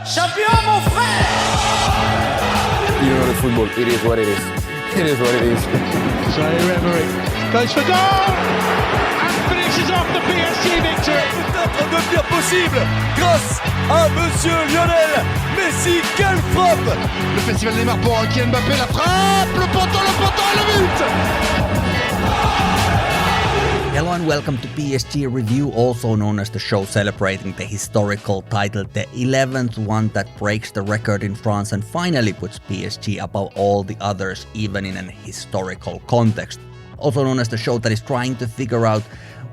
Champion, mon frère! You know the football, it is what it is. It is what it is. Zaire Emery goes for goal and finishes off the PSG victory. Peut-être devenir possible grâce à Monsieur Lionel Messi. Quelle frappe! Le festival Neymar pour Kylian Mbappé, la frappe, le poteau et le but! Hello and welcome to PSG Review, also known as the show celebrating the historical title, the 11th one that breaks the record in France and finally puts PSG above all the others, even in an historical context. Also known as the show that is trying to figure out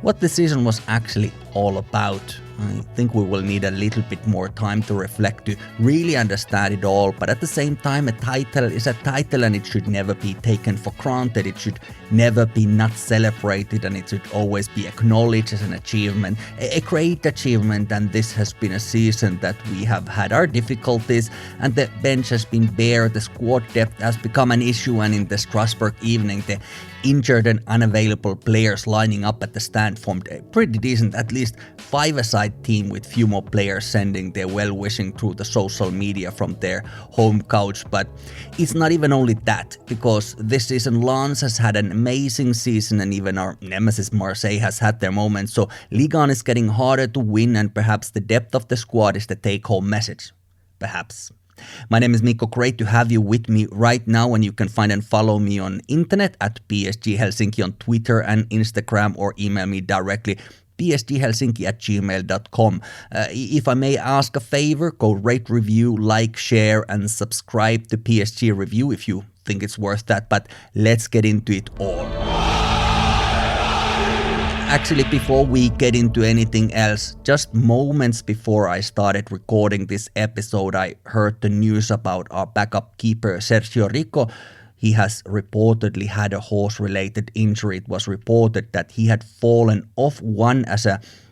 what the season was actually all about. I think we will need a little bit more time to reflect to really understand it all, but at the same time a title is a title and it should never be taken for granted, it should never be not celebrated and it should always be acknowledged as an achievement, a great achievement, and this has been a season that we have had our difficulties and the bench has been bare, the squad depth has become an issue, and in the Strasburg evening the injured and unavailable players lining up at the stand formed a pretty decent, at least five-a-side team with few more players sending their well-wishing through the social media from their home couch. But it's not even only that, because this season Lens has had an amazing season and even our nemesis Marseille has had their moments, so Ligue 1 is getting harder to win and perhaps the depth of the squad is the take-home message. Perhaps. My name is Mikko, great to have you with me right now, and you can find and follow me on internet at PSG Helsinki on Twitter and Instagram, or email me directly psghelsinki@gmail.com. If I may ask a favor, go rate, review, like, share and subscribe to PSG Review if you think it's worth that, but let's get into it all. Actually, before we get into anything else, just moments before I started recording this episode, I heard the news about our backup keeper Sergio Rico. He has reportedly had a horse-related injury. It was reported that he had fallen off one as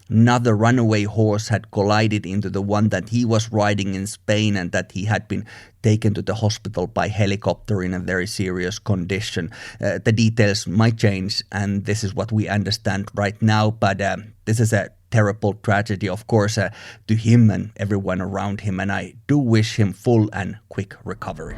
another runaway horse had collided into the one that he was riding in Spain, and that he had been taken to the hospital by helicopter in a very serious condition. The details might change, and this is what we understand right now, but this is a terrible tragedy, of course, to him and everyone around him, and I do wish him full and quick recovery.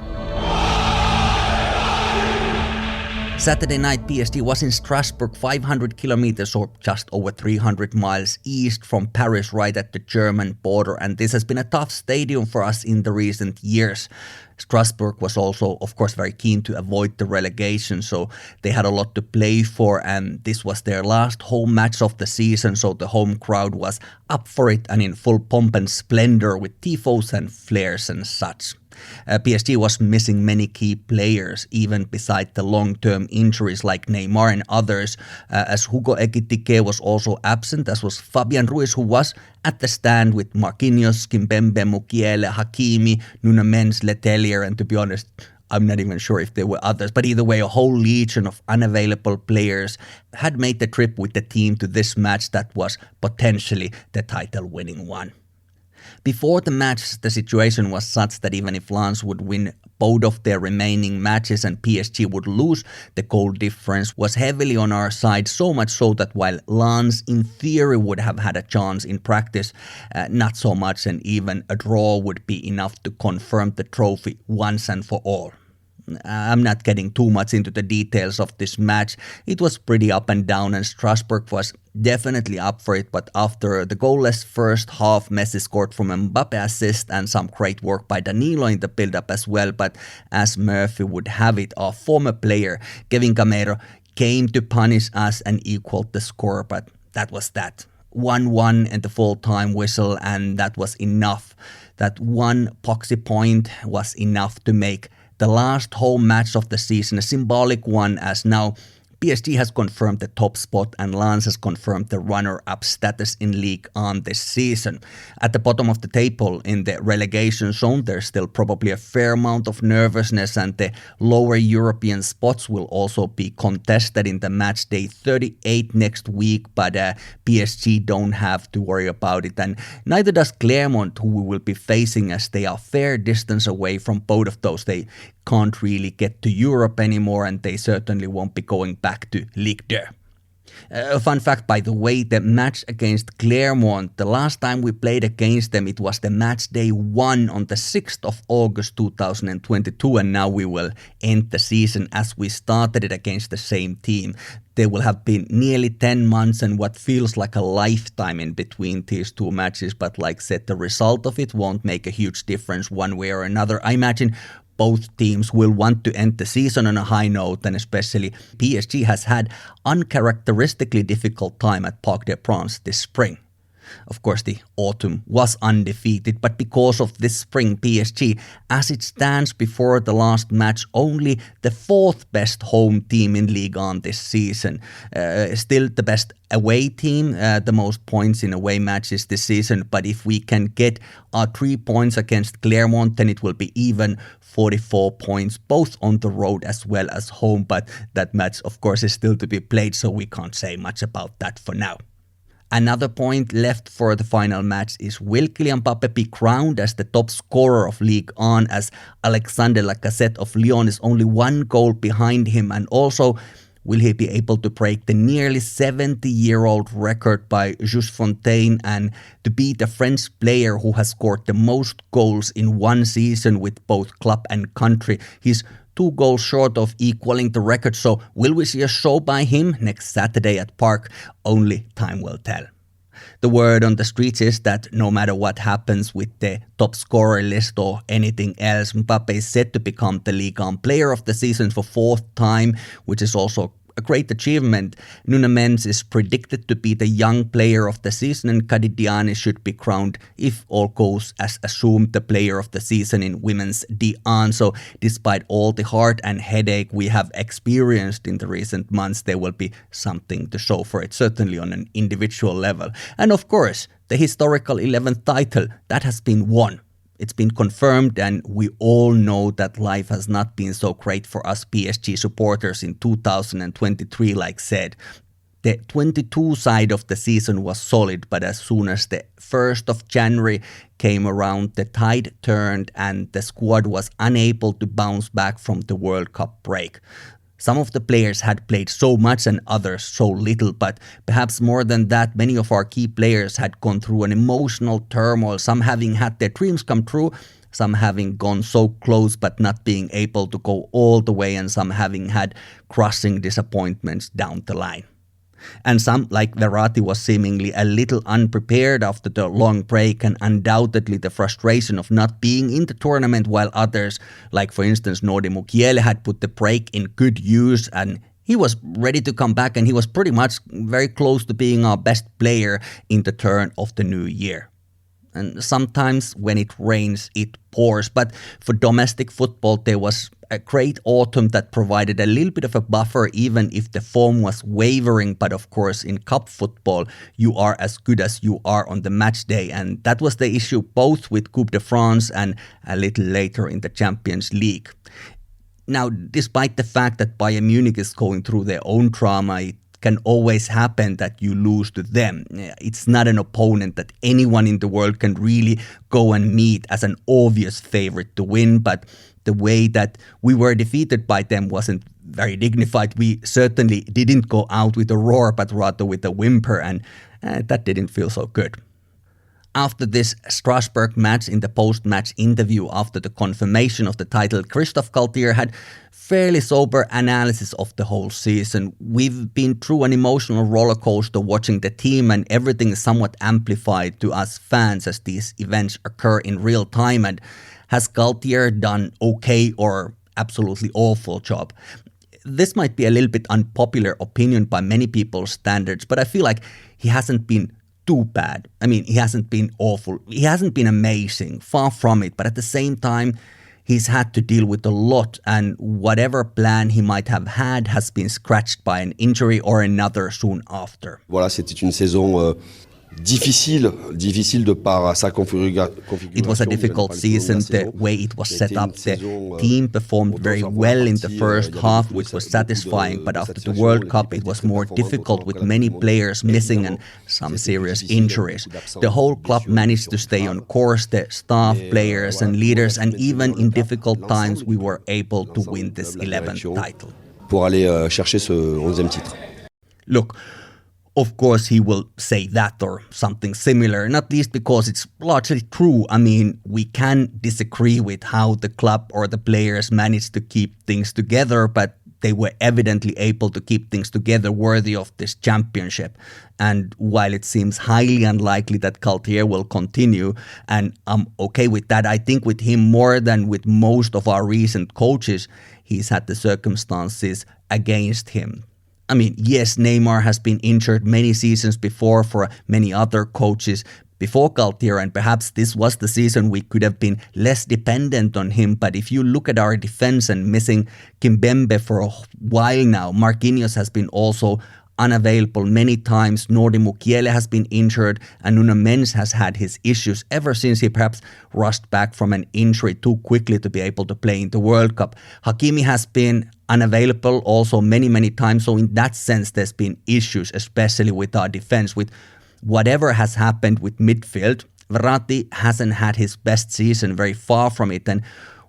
Saturday night, PSG was in Strasburg, 500 kilometers or just over 300 miles east from Paris, right at the German border, and this has been a tough stadium for us in the recent years. Strasbourg was also, of course, very keen to avoid the relegation, so they had a lot to play for, and this was their last home match of the season, so the home crowd was up for it and in full pomp and splendor with tifos and flares and such. PSG was missing many key players, even beside the long-term injuries like Neymar and others, as Hugo Ekitike was also absent, as was Fabian Ruiz, who was at the stand with Marquinhos, Kimpembe, Mukiele, Hakimi, Nuno Mendes, Letelier, and to be honest, I'm not even sure if there were others, but either way, a whole legion of unavailable players had made the trip with the team to this match that was potentially the title-winning one. Before the match, the situation was such that even if Lens would win both of their remaining matches and PSG would lose, the goal difference was heavily on our side, so much so that while Lens in theory would have had a chance in practice, not so much, and even a draw would be enough to confirm the trophy once and for all. I'm not getting too much into the details of this match. It was pretty up and down, and Strasbourg was definitely up for it, but after the goalless first half, Messi scored from Mbappe assist and some great work by Danilo in the build-up as well, but as Murphy would have it, our former player, Kevin Gameiro, came to punish us and equaled the score, but that was that. 1-1 and the full-time whistle, and that was enough. That one poxy point was enough to make the last home match of the season a symbolic one, as now PSG has confirmed the top spot and Lens has confirmed the runner-up status in Ligue 1 this season. At the bottom of the table in the relegation zone, there's still probably a fair amount of nervousness, and the lower European spots will also be contested in the match day 38 next week, but PSG don't have to worry about it, and neither does Clermont, who we will be facing, as they are a fair distance away from both of those. They can't really get to Europe anymore, and they certainly won't be going back to Ligue 2. A fun fact, by the way, the match against Clermont, the last time we played against them, it was the match day 1 on the 6th of August 2022, and now we will end the season as we started it against the same team. There will have been nearly 10 months and what feels like a lifetime in between these two matches, but like said, the result of it won't make a huge difference one way or another. I imagine both teams will want to end the season on a high note, and especially PSG has had uncharacteristically difficult time at Parc des Princes this spring. Of course, the autumn was undefeated, but because of this spring, PSG, as it stands before the last match, only the 4th best home team in Ligue 1 this season. Still the best away team, the most points in away matches this season, but if we can get our 3 points against Clermont, then it will be even 44 points, both on the road as well as home, but that match, of course, is still to be played, so we can't say much about that for now. Another point left for the final match is, will Kylian Mbappe be crowned as the top scorer of Ligue 1, as Alexandre Lacazette of Lyon is only 1 goal behind him, and also will he be able to break the nearly 70-year-old record by Just Fontaine and to be the French player who has scored the most goals in one season with both club and country? He's 2 goals short of equaling the record, so will we see a show by him next Saturday at Parc? Only time will tell. The word on the streets is that no matter what happens with the top scorer list or anything else, Mbappe is set to become the Ligue 1 player of the season for 4th time, which is also a great achievement. Nuno Mendes is predicted to be the young player of the season, and Kadidiani should be crowned, if all goes as assumed, the player of the season in women's D1. So despite all the heart and headache we have experienced in the recent months, there will be something to show for it, certainly on an individual level. And of course, the historical 11th title, that has been won. It's been confirmed, and we all know that life has not been so great for us PSG supporters in 2023, like said. The 22 side of the season was solid, but as soon as the 1st of January came around, the tide turned and the squad was unable to bounce back from the World Cup break. Some of the players had played so much and others so little, but perhaps more than that, many of our key players had gone through an emotional turmoil, some having had their dreams come true, some having gone so close but not being able to go all the way, and some having had crushing disappointments down the line. And some, like Verratti, was seemingly a little unprepared after the long break, and undoubtedly the frustration of not being in the tournament, while others, like for instance Nordi Mukiele, had put the break in good use and he was ready to come back, and he was pretty much very close to being our best player in the turn of the new year. And sometimes when it rains, it pours. But for domestic football, there was a great autumn that provided a little bit of a buffer, even if the form was wavering. But of course, in cup football, you are as good as you are on the match day. And that was the issue both with Coupe de France and a little later in the Champions League. Now, despite the fact that Bayern Munich is going through their own drama, it can always happen that you lose to them. It's not an opponent that anyone in the world can really go and meet as an obvious favorite to win, but the way that we were defeated by them wasn't very dignified. We certainly didn't go out with a roar, but rather with a whimper, and that didn't feel so good. After this Strasburg match, in the post-match interview after the confirmation of the title, Christophe Galtier had fairly sober analysis of the whole season. We've been through an emotional roller coaster watching the team, and everything is somewhat amplified to us fans as these events occur in real time. And has Galtier done okay or absolutely awful job? This might be a little bit unpopular opinion by many people's standards, but I feel like he hasn't been too bad. I mean, he hasn't been awful. He hasn't been amazing. Far from it. But at the same time, he's had to deal with a lot, and whatever plan he might have had has been scratched by an injury or another soon after. Voilà, c'était une saison difficile de par sa configuration. It was a difficult season, the way it was set up. The team performed very well in the first half, which was satisfying, but after the World Cup it was more difficult with many players missing and some serious injuries. The whole club managed to stay on course, the staff, players and leaders, and even in difficult times we were able to win this 11th title. Pour aller chercher ce 11e titre. Look, Of course, he will say that or something similar, not least because it's largely true. I mean, we can disagree with how the club or the players managed to keep things together, but they were evidently able to keep things together worthy of this championship. And while it seems highly unlikely that Galtier will continue, and I'm okay with that, I think with him more than with most of our recent coaches, he's had the circumstances against him. I mean, yes, Neymar has been injured many seasons before for many other coaches before Galtier, and perhaps this was the season we could have been less dependent on him. But if you look at our defense and missing Kimpembe for a while now, Marquinhos has been also unavailable many times, Nordi Mukiele has been injured, and Nuno Mendes has had his issues ever since he perhaps rushed back from an injury too quickly to be able to play in the World Cup. Hakimi has been unavailable also many times, so in that sense there's been issues, especially with our defense. With whatever has happened with midfield, Verratti hasn't had his best season, very far from it, and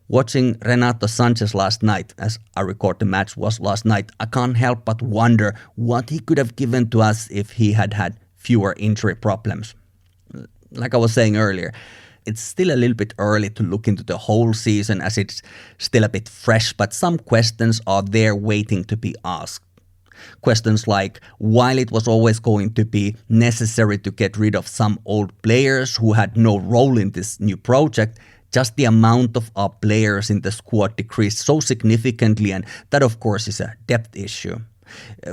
watching Renato Sanchez last night, as I record the match was last night, I can't help but wonder what he could have given to us if he had had fewer injury problems. Like I was saying earlier, it's still a little bit early to look into the whole season as it's still a bit fresh, but some questions are there waiting to be asked. Questions like, while it was always going to be necessary to get rid of some old players who had no role in this new project, just the amount of our players in the squad decreased so significantly, and that of course is a depth issue.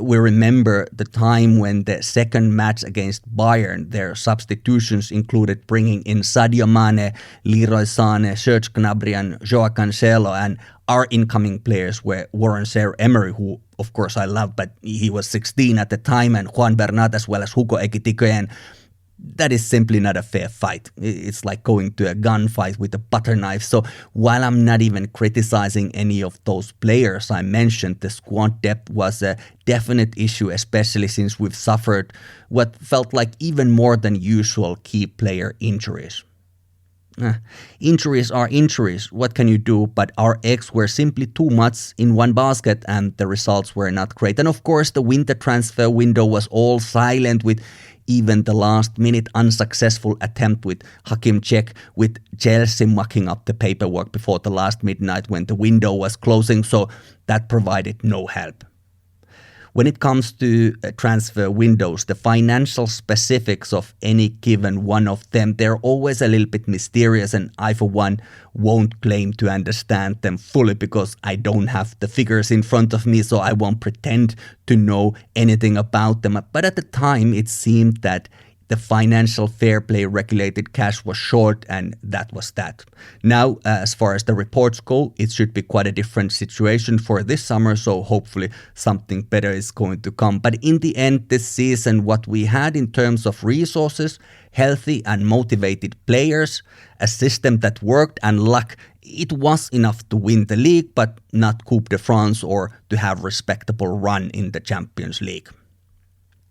We remember the time when the second match against Bayern, their substitutions included bringing in Sadio Mane, Leroy Sané, Serge Gnabry and Joao Cancelo, and our incoming players were Warren Zaïre-Emery, who of course I love, but he was 16 at the time, and Juan Bernat as well as Hugo Ekitike, and that is simply not a fair fight. It's like going to a gunfight with a butter knife. So while I'm not even criticizing any of those players I mentioned, the squad depth was a definite issue, especially since we've suffered what felt like even more than usual key player injuries. Injuries are injuries. What can you do? But our eggs were simply too much in one basket and the results were not great. And of course, the winter transfer window was all silent, with even the last-minute unsuccessful attempt with Hakim Ziyech, with Chelsea mucking up the paperwork before the last midnight when the window was closing, so that provided no help. When it comes to transfer windows, the financial specifics of any given one of them, they're always a little bit mysterious, and I, for one, won't claim to understand them fully because I don't have the figures in front of me, so I won't pretend to know anything about them. But at the time, it seemed that the financial fair play regulated cash was short, and that was that. Now, as far as the reports go, it should be quite a different situation for this summer, so hopefully something better is going to come. But in the end, this season, what we had in terms of resources, healthy and motivated players, a system that worked, and luck, it was enough to win the league, but not Coupe de France or to have respectable run in the Champions League.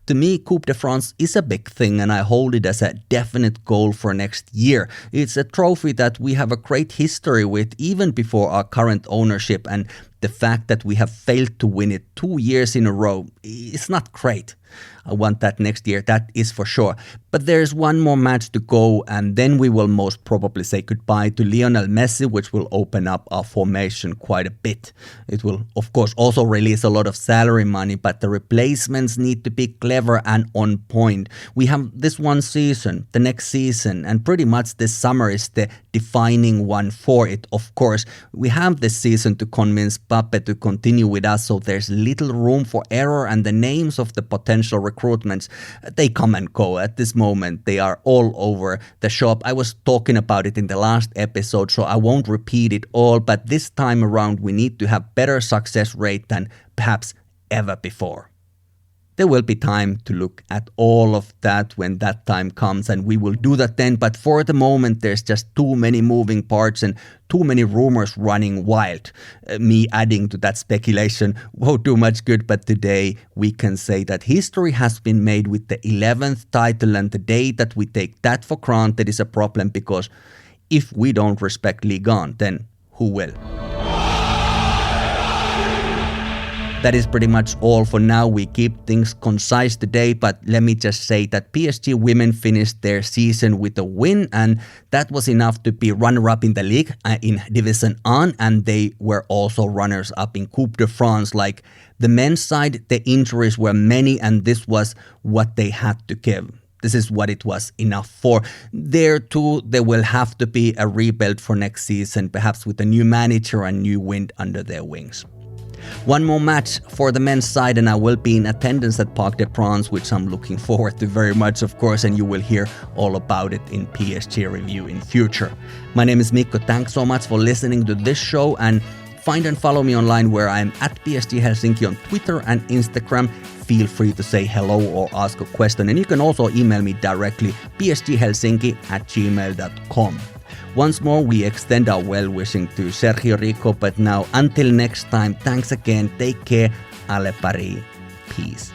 To me, Coupe de France is a big thing, and I hold it as a definite goal for next year. It's a trophy that we have a great history with even before our current ownership, and the fact that we have failed to win it 2 years in a row is not great. I want that next year, that is for sure. But there's one more match to go, and then we will most probably say goodbye to Lionel Messi, which will open up our formation quite a bit. It will, of course, also release a lot of salary money, but the replacements need to be clever and on point. We have this one season, the next season, and pretty much this summer is the defining one for it, of course. We have this season to convince Mbappe to continue with us, so there's little room for error, and the names of the potential recruitments, they come and go. At this moment, they are all over the shop. I was talking about it in the last episode, so I won't repeat it all, but this time around we need to have better success rate than perhaps ever before. There will be time to look at all of that when that time comes, and we will do that then, but for the moment there's just too many moving parts and too many rumors running wild. Me adding to that speculation won't do much good, but today we can say that history has been made with the 11th title, and the day that we take that for granted is a problem, because if we don't respect Ligue 1, then who will? That is pretty much all for now. We keep things concise today, but let me just say that PSG women finished their season with a win, and that was enough to be runner-up in the league in Division 1, and they were also runners-up in Coupe de France. Like the men's side, the injuries were many, and this was what they had to give. This is what it was enough for. There too, there will have to be a rebuild for next season, perhaps with a new manager and new wind under their wings. One more match for the men's side, and I will be in attendance at Parc des Princes, which I'm looking forward to very much, of course, and you will hear all about it in PSG Review in future. My name is Mikko. Thanks so much for listening to this show, and find and follow me online where I'm at PSG Helsinki on Twitter and Instagram. Feel free to say hello or ask a question, and you can also email me directly, psghelsinki@gmail.com. Once more, we extend our well-wishing to Sergio Rico, but now until next time, thanks again, take care, alle Paris, peace.